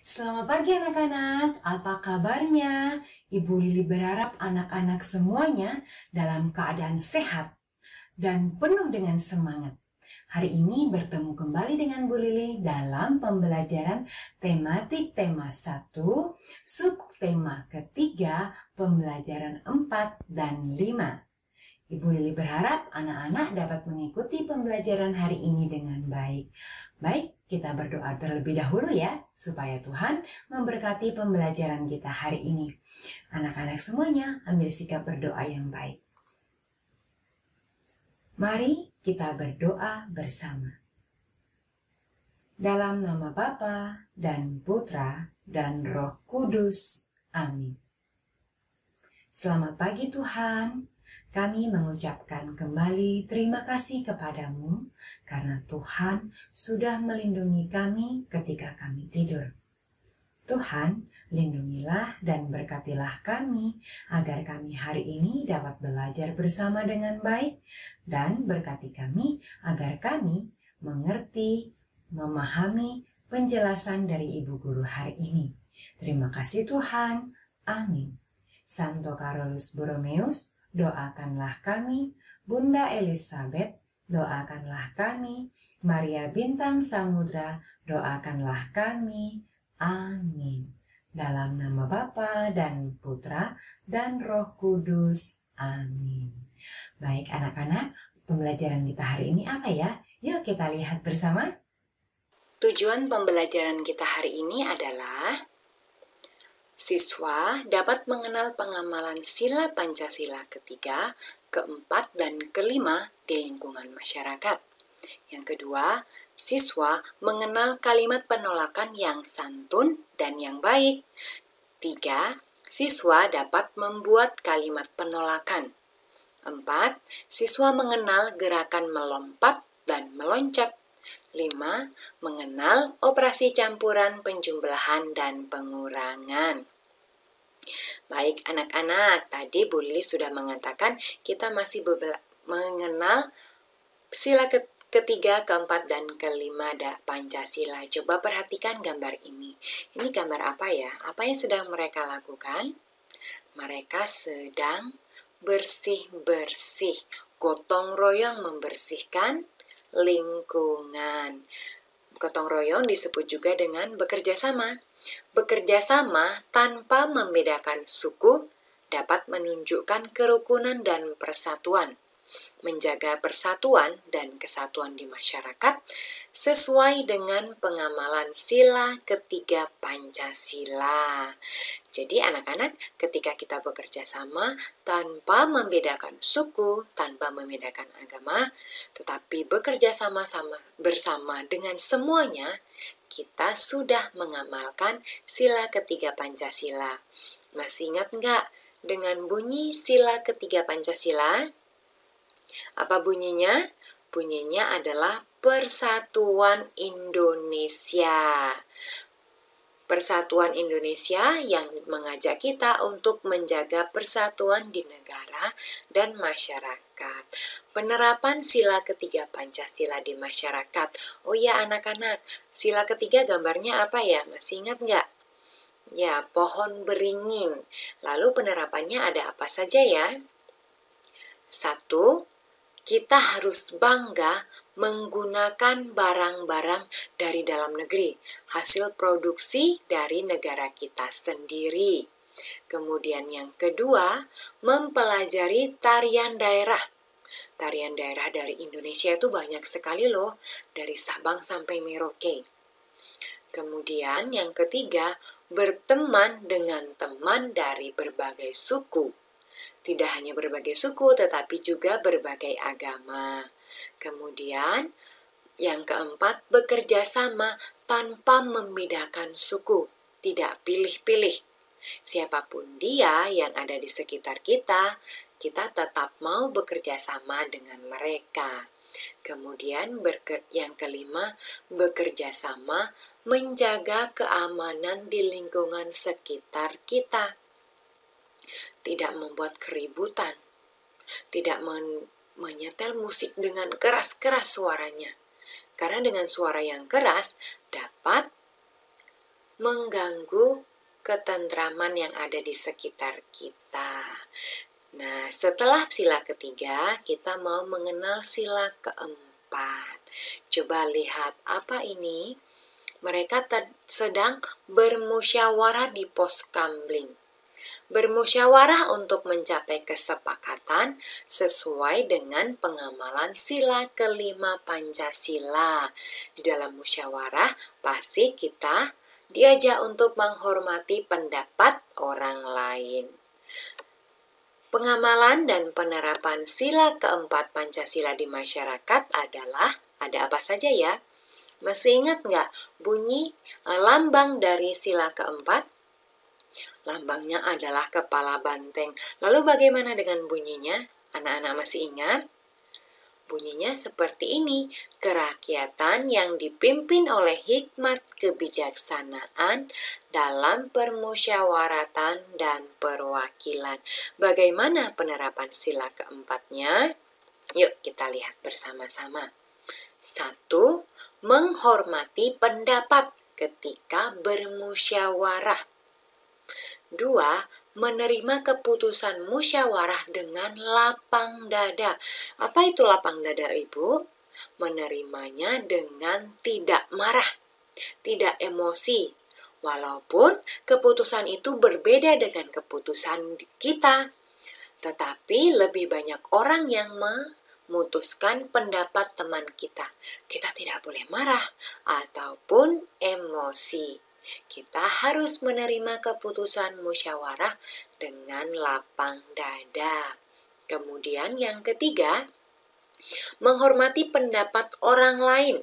Selamat pagi anak-anak, apa kabarnya? Ibu Lili berharap anak-anak semuanya dalam keadaan sehat dan penuh dengan semangat. Hari ini bertemu kembali dengan Bu Lili dalam pembelajaran tematik tema 1, subtema ketiga, pembelajaran 4 dan 5. Ibu Lili berharap anak-anak dapat mengikuti pembelajaran hari ini dengan baik. Baik, kita berdoa terlebih dahulu ya, supaya Tuhan memberkati pembelajaran kita hari ini. Anak-anak semuanya ambil sikap berdoa yang baik. Mari kita berdoa bersama. Dalam nama Bapa dan Putra dan Roh Kudus. Amin. Selamat pagi Tuhan. Kami mengucapkan kembali terima kasih kepadamu karena Tuhan sudah melindungi kami ketika kami tidur. Tuhan, lindungilah dan berkatilah kami agar kami hari ini dapat belajar bersama dengan baik dan berkati kami agar kami mengerti, memahami penjelasan dari Ibu Guru hari ini. Terima kasih Tuhan. Amin. Santo Carolus Borromeus, doakanlah kami. Bunda Elizabeth, doakanlah kami. Maria Bintang Samudra, doakanlah kami. Amin. Dalam nama Bapa dan Putra dan Roh Kudus. Amin. Baik anak-anak, pembelajaran kita hari ini apa ya? Yuk kita lihat bersama. Tujuan pembelajaran kita hari ini adalah siswa dapat mengenal pengamalan sila Pancasila ketiga, keempat, dan kelima di lingkungan masyarakat. Yang kedua, siswa mengenal kalimat penolakan yang santun dan yang baik. 3. Siswa dapat membuat kalimat penolakan. 4. Siswa mengenal gerakan melompat dan meloncat. 5. Mengenal operasi campuran, penjumlahan, dan pengurangan. Baik anak-anak, tadi Bu Lili sudah mengatakan kita masih mengenal sila ketiga, keempat, dan kelima Pancasila. Coba perhatikan gambar ini. Ini gambar apa ya? Apa yang sedang mereka lakukan? Mereka sedang bersih-bersih, gotong royong membersihkan lingkungan. Gotong royong disebut juga dengan bekerja sama. Bekerja sama tanpa membedakan suku dapat menunjukkan kerukunan dan persatuan. Menjaga persatuan dan kesatuan di masyarakat sesuai dengan pengamalan sila ketiga Pancasila. Jadi anak-anak, ketika kita bekerja sama tanpa membedakan suku, tanpa membedakan agama, tetapi bekerja sama-sama bersama dengan semuanya, kita sudah mengamalkan sila ketiga Pancasila. Masih ingat nggak dengan bunyi sila ketiga Pancasila? Apa bunyinya? Bunyinya adalah Persatuan Indonesia. Persatuan Indonesia yang mengajak kita untuk menjaga persatuan di negara dan masyarakat. Penerapan sila ketiga Pancasila di masyarakat. Oh ya anak-anak, sila ketiga gambarnya apa ya? Masih ingat nggak? Ya, pohon beringin. Lalu penerapannya ada apa saja ya? 1. Kita harus bangga menggunakan barang-barang dari dalam negeri, hasil produksi dari negara kita sendiri. Kemudian yang kedua, mempelajari tarian daerah. Tarian daerah dari Indonesia itu banyak sekali loh, dari Sabang sampai Merauke. Kemudian yang ketiga, berteman dengan teman dari berbagai suku. Tidak hanya berbagai suku, tetapi juga berbagai agama. Kemudian, yang keempat, bekerja sama tanpa membedakan suku, tidak pilih-pilih. Siapapun dia yang ada di sekitar kita, kita tetap mau bekerja sama dengan mereka. Kemudian, yang kelima, bekerja sama menjaga keamanan di lingkungan sekitar kita. Tidak membuat keributan, tidak menyetel musik dengan keras-keras suaranya. Karena dengan suara yang keras dapat mengganggu ketentraman yang ada di sekitar kita. Nah, setelah sila ketiga, kita mau mengenal sila keempat. Coba lihat apa ini? Mereka sedang bermusyawarah di pos kamling. Bermusyawarah untuk mencapai kesepakatan sesuai dengan pengamalan sila kelima Pancasila. Di dalam musyawarah, pasti kita diajak untuk menghormati pendapat orang lain. Pengamalan dan penerapan sila keempat Pancasila di masyarakat adalah, ada apa saja ya? Masih ingat nggak bunyi lambang dari sila keempat? Lambangnya adalah kepala banteng. Lalu bagaimana dengan bunyinya? Anak-anak masih ingat? Bunyinya seperti ini, kerakyatan yang dipimpin oleh hikmat kebijaksanaan dalam permusyawaratan dan perwakilan. Bagaimana penerapan sila keempatnya? Yuk kita lihat bersama-sama. 1. Menghormati pendapat ketika bermusyawarah. 2. Menerima keputusan musyawarah dengan lapang dada. Apa itu lapang dada, Ibu? Menerimanya dengan tidak marah, tidak emosi. Walaupun keputusan itu berbeda dengan keputusan kita. Tetapi lebih banyak orang yang memutuskan pendapat teman kita. Kita tidak boleh marah ataupun emosi. Kita harus menerima keputusan musyawarah dengan lapang dada. Kemudian yang ketiga, menghormati pendapat orang lain.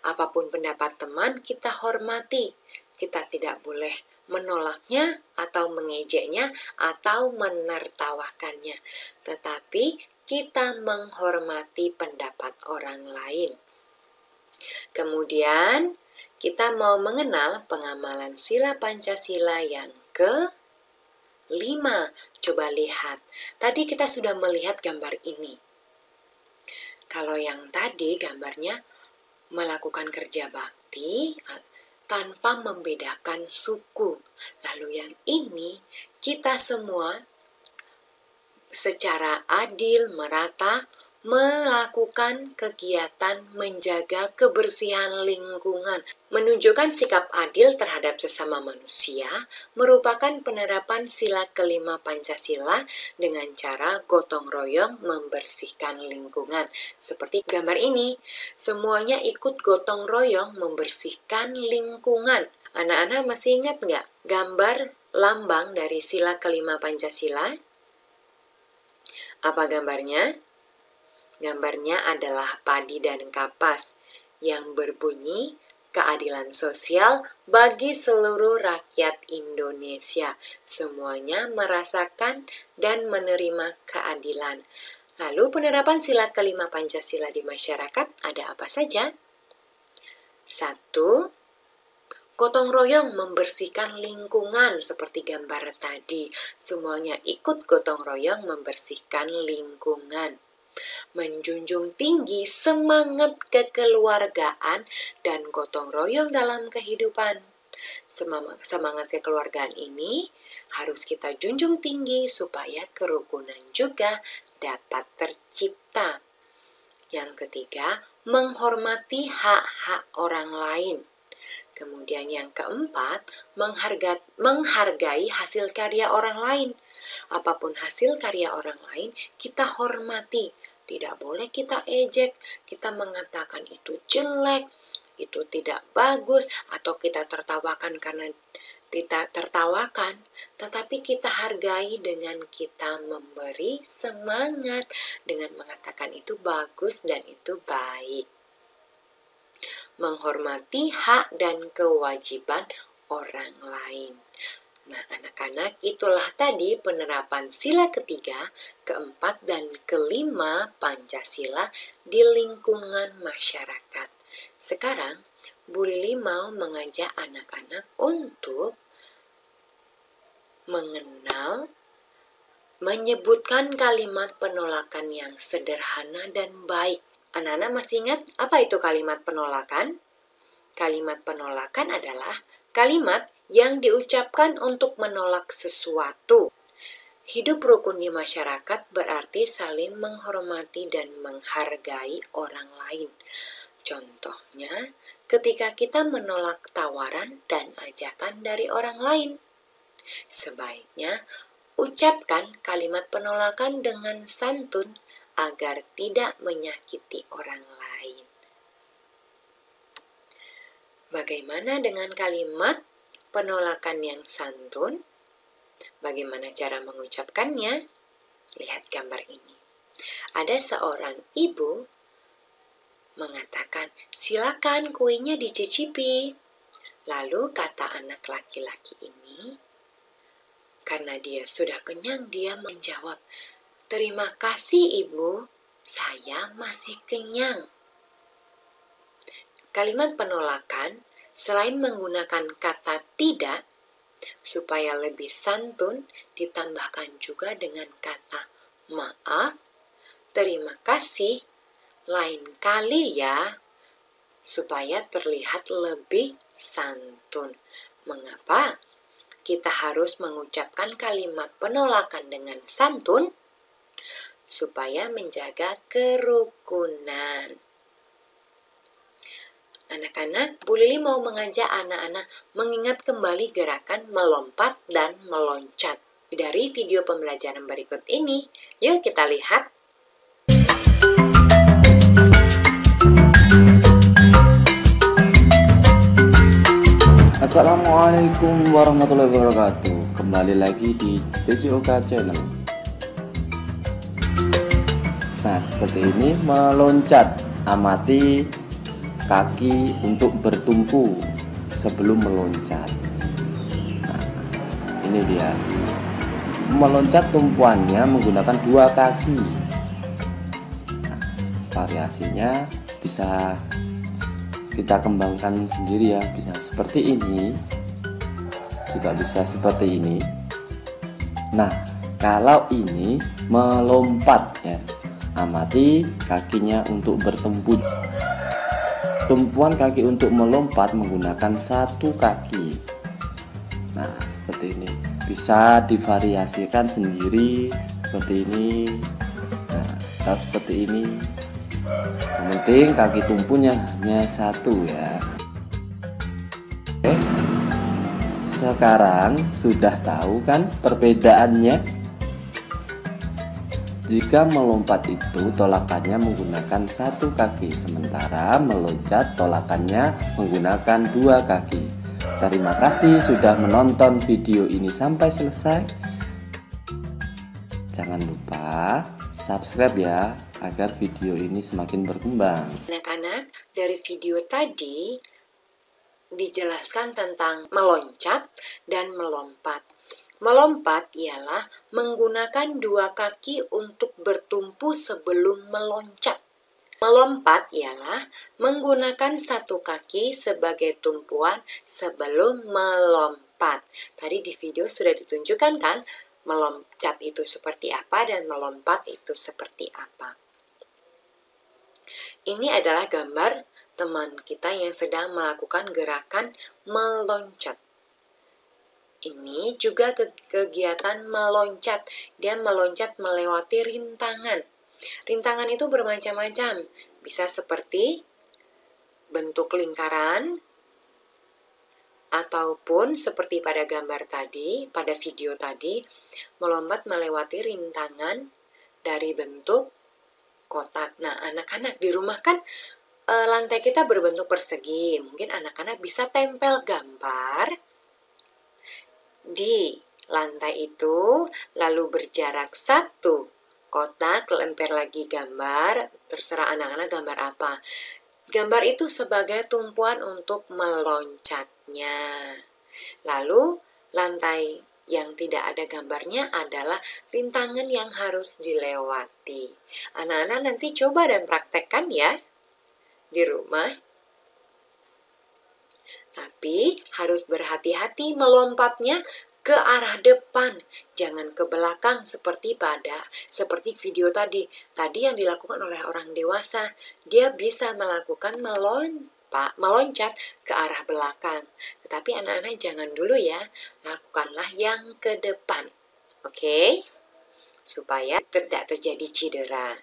Apapun pendapat teman, kita hormati. Kita tidak boleh menolaknya atau mengejeknya atau menertawakannya. Tetapi kita menghormati pendapat orang lain. Kemudian kita mau mengenal pengamalan sila Pancasila yang ke-5. Coba lihat. Tadi kita sudah melihat gambar ini. Kalau yang tadi gambarnya melakukan kerja bakti tanpa membedakan suku. Lalu yang ini kita semua secara adil, merata, melakukan kegiatan menjaga kebersihan lingkungan. Menunjukkan sikap adil terhadap sesama manusia merupakan penerapan sila kelima Pancasila dengan cara gotong royong membersihkan lingkungan. Seperti gambar ini, semuanya ikut gotong royong membersihkan lingkungan. Anak-anak masih ingat nggak gambar lambang dari sila kelima Pancasila? Apa gambarnya? Gambarnya adalah padi dan kapas yang berbunyi keadilan sosial bagi seluruh rakyat Indonesia. Semuanya merasakan dan menerima keadilan. Lalu penerapan sila kelima Pancasila di masyarakat ada apa saja? 1. Gotong royong membersihkan lingkungan seperti gambar tadi. Semuanya ikut gotong royong membersihkan lingkungan. Menjunjung tinggi semangat kekeluargaan dan gotong royong dalam kehidupan. Semangat kekeluargaan ini harus kita junjung tinggi supaya kerukunan juga dapat tercipta. Yang ketiga, menghormati hak-hak orang lain. Kemudian yang keempat, menghargai hasil karya orang lain. Apapun hasil karya orang lain, kita hormati. Tidak boleh kita ejek, kita mengatakan itu jelek, itu tidak bagus, atau kita tertawakan karena kita tertawakan. Tetapi kita hargai dengan kita memberi semangat, dengan mengatakan itu bagus dan itu baik. Menghormati hak dan kewajiban orang lain. Nah, anak-anak, itulah tadi penerapan sila ketiga, keempat, dan kelima Pancasila di lingkungan masyarakat. Sekarang, Bu Lili mau mengajak anak-anak untuk menyebutkan kalimat penolakan yang sederhana dan baik. Anak-anak masih ingat apa itu kalimat penolakan? Kalimat penolakan adalah Kalimat yang diucapkan untuk menolak sesuatu. Hidup rukun di masyarakat berarti saling menghormati dan menghargai orang lain. Contohnya, ketika kita menolak tawaran dan ajakan dari orang lain, sebaiknya ucapkan kalimat penolakan dengan santun agar tidak menyakiti orang lain. Bagaimana dengan kalimat penolakan yang santun? Bagaimana cara mengucapkannya? Lihat gambar ini. Ada seorang ibu mengatakan, "Silakan kuenya dicicipi." Lalu kata anak laki-laki ini, karena dia sudah kenyang, dia menjawab, "Terima kasih ibu, saya masih kenyang." Kalimat penolakan, selain menggunakan kata tidak, supaya lebih santun, ditambahkan juga dengan kata maaf, terima kasih, lain kali ya, supaya terlihat lebih santun. Mengapa kita harus mengucapkan kalimat penolakan dengan santun? Supaya menjaga kerukunan. Anak-anak, Bu Lili mau mengajak anak-anak mengingat kembali gerakan melompat dan meloncat. Dari video pembelajaran berikut ini, yuk kita lihat. Assalamualaikum warahmatullahi wabarakatuh. Kembali lagi di BJOK Channel. Nah, seperti ini meloncat. Amati kaki untuk bertumpu sebelum meloncat. Nah, ini dia. Meloncat tumpuannya menggunakan dua kaki. Nah, variasinya bisa kita kembangkan sendiri ya. Bisa seperti ini, juga bisa seperti ini. Nah, kalau ini melompat ya, amati kakinya untuk bertumpu. Tumpuan kaki untuk melompat menggunakan satu kaki. Nah, seperti ini. Bisa divariasikan sendiri seperti ini. Nah, atau seperti ini. Yang penting kaki tumpunya hanya satu ya. Oke. Sekarang sudah tahu kan perbedaannya? Jika melompat itu tolakannya menggunakan satu kaki, sementara meloncat tolakannya menggunakan dua kaki. Terima kasih sudah menonton video ini sampai selesai. Jangan lupa subscribe ya, agar video ini semakin berkembang. Anak-anak, dari video tadi dijelaskan tentang meloncat dan melompat. Melompat ialah menggunakan dua kaki untuk bertumpu sebelum meloncat. Melompat ialah menggunakan satu kaki sebagai tumpuan sebelum melompat. Tadi di video sudah ditunjukkan kan, meloncat itu seperti apa dan melompat itu seperti apa. Ini adalah gambar teman kita yang sedang melakukan gerakan meloncat. Ini juga kegiatan meloncat. Dia meloncat melewati rintangan. Rintangan itu bermacam-macam. Bisa seperti bentuk lingkaran, ataupun seperti pada gambar tadi, pada video tadi, melompat melewati rintangan dari bentuk kotak. Nah, anak-anak di rumah kan lantai kita berbentuk persegi. Mungkin anak-anak bisa tempel gambar di lantai itu, lalu berjarak satu kotak, lempar lagi gambar, terserah anak-anak gambar apa. Gambar itu sebagai tumpuan untuk meloncatnya. Lalu lantai yang tidak ada gambarnya adalah rintangan yang harus dilewati. Anak-anak nanti coba dan praktekkan ya di rumah. Tapi harus berhati-hati melompatnya ke arah depan, jangan ke belakang seperti video tadi. Tadi yang dilakukan oleh orang dewasa, dia bisa melakukan melompat meloncat ke arah belakang. Tetapi anak-anak jangan dulu ya, lakukanlah yang ke depan. Oke? Supaya tidak terjadi cedera.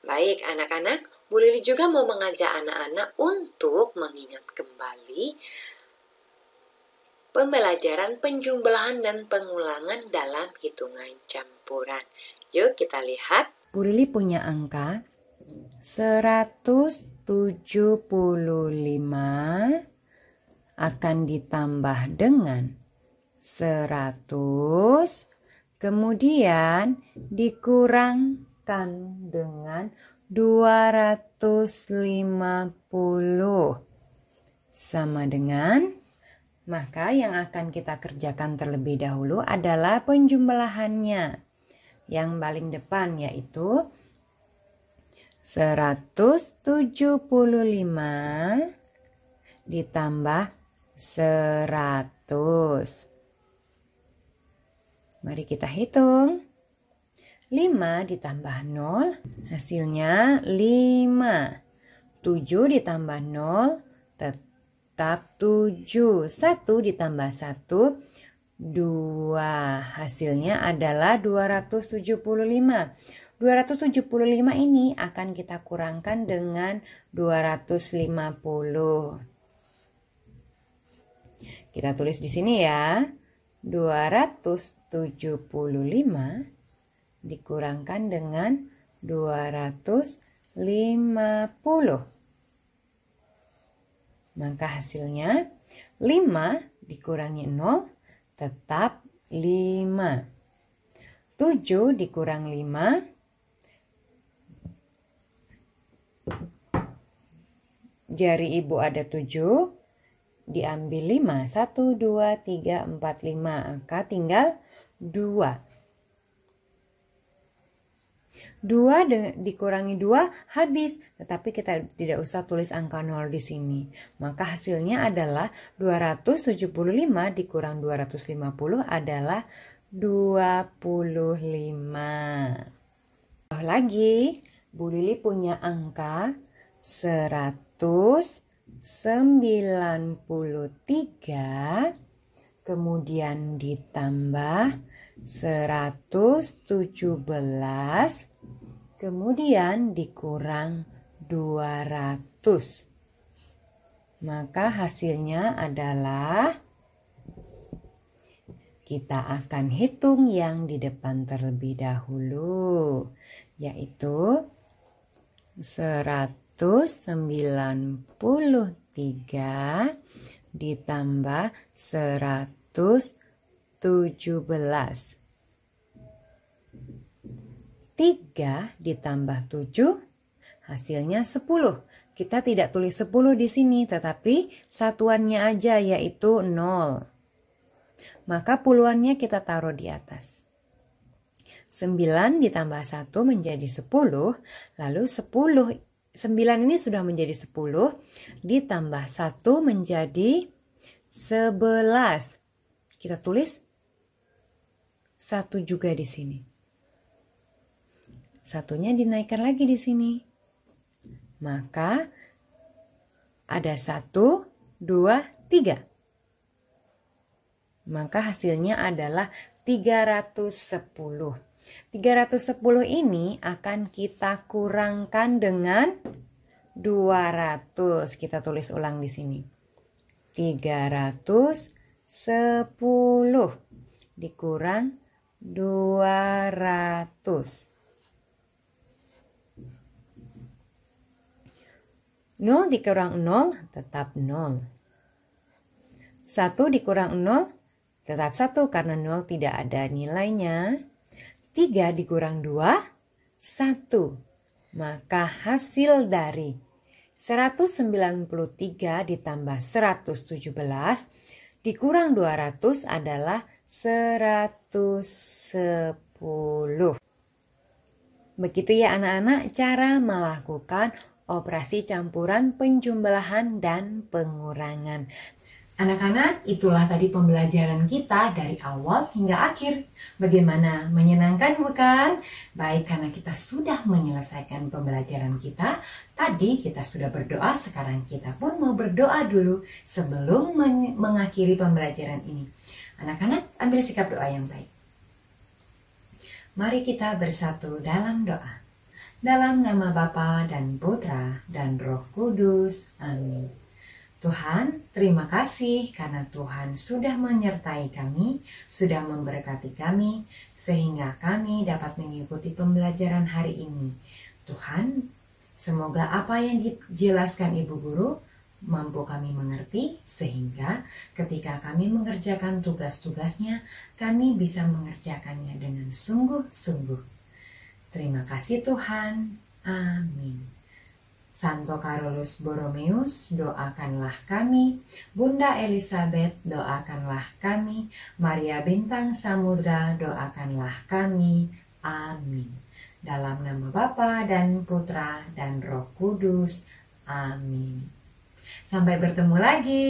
Baik anak-anak, Bu Lili juga mau mengajak anak-anak untuk mengingat kembali pembelajaran penjumlahan dan pengulangan dalam hitungan campuran. Yuk kita lihat. Bu Lili punya angka 175 akan ditambah dengan 100, kemudian dikurangkan dengan 250 sama dengan, maka yang akan kita kerjakan terlebih dahulu adalah penjumlahannya. Yang paling depan yaitu 175 ditambah 100. Mari kita hitung. 5 ditambah 0 hasilnya 5. 7 ditambah 0 tetap 7. 1 ditambah 1 2. Hasilnya adalah 275. 275 ini akan kita kurangkan dengan 250. Kita tulis di sini ya. 275 dikurangkan dengan 250. Maka hasilnya 5 dikurangi 0 tetap 5. 7 dikurang 5 jari ibu ada 7, diambil 5. 1, 2, 3, 4, 5. Angka tinggal 2. 2 dikurangi 2 habis, tetapi kita tidak usah tulis angka 0 di sini. Maka hasilnya adalah 275 dikurang 250 adalah 25. Lagi, Bu Lili punya angka 193, kemudian ditambah 117, kemudian dikurang 200. Maka hasilnya adalah, kita akan hitung yang di depan terlebih dahulu, yaitu 193 ditambah 117. 3 ditambah 7 hasilnya 10. Kita tidak tulis 10 di sini, tetapi satuannya aja yaitu 0. Maka puluhannya kita taruh di atas. 9 ditambah 1 menjadi 10, lalu 9 ini sudah menjadi 10, ditambah 1 menjadi 11. Kita tulis 1 juga di sini. Satunya dinaikkan lagi di sini. Maka ada 1, 2, 3. Maka hasilnya adalah 310. 310 ini akan kita kurangkan dengan 200. Kita tulis ulang di sini. 310 dikurang 200. 0 dikurang 0 tetap 0. 1 dikurang 0 tetap 1 karena 0 tidak ada nilainya. 3 dikurang 2, 1. Maka hasil dari 193 ditambah 117 dikurang 200 adalah 110. Begitu ya anak-anak cara melakukan operasi campuran, penjumlahan, dan pengurangan. Anak-anak, itulah tadi pembelajaran kita dari awal hingga akhir. Bagaimana? Menyenangkan bukan? Baik, karena kita sudah menyelesaikan pembelajaran kita. Tadi kita sudah berdoa, sekarang kita pun mau berdoa dulu sebelum mengakhiri pembelajaran ini. Anak-anak, ambil sikap doa yang baik. Mari kita bersatu dalam doa. Dalam nama Bapa dan Putra dan Roh Kudus. Amin. Tuhan, terima kasih karena Tuhan sudah menyertai kami, sudah memberkati kami, sehingga kami dapat mengikuti pembelajaran hari ini. Tuhan, semoga apa yang dijelaskan Ibu Guru mampu kami mengerti, sehingga ketika kami mengerjakan tugas-tugasnya, kami bisa mengerjakannya dengan sungguh-sungguh. Terima kasih Tuhan. Amin. Santo Carolus Borromeus, doakanlah kami. Bunda Elizabeth, doakanlah kami. Maria Bintang Samudra, doakanlah kami. Amin. Dalam nama Bapa dan Putra dan Roh Kudus. Amin. Sampai bertemu lagi.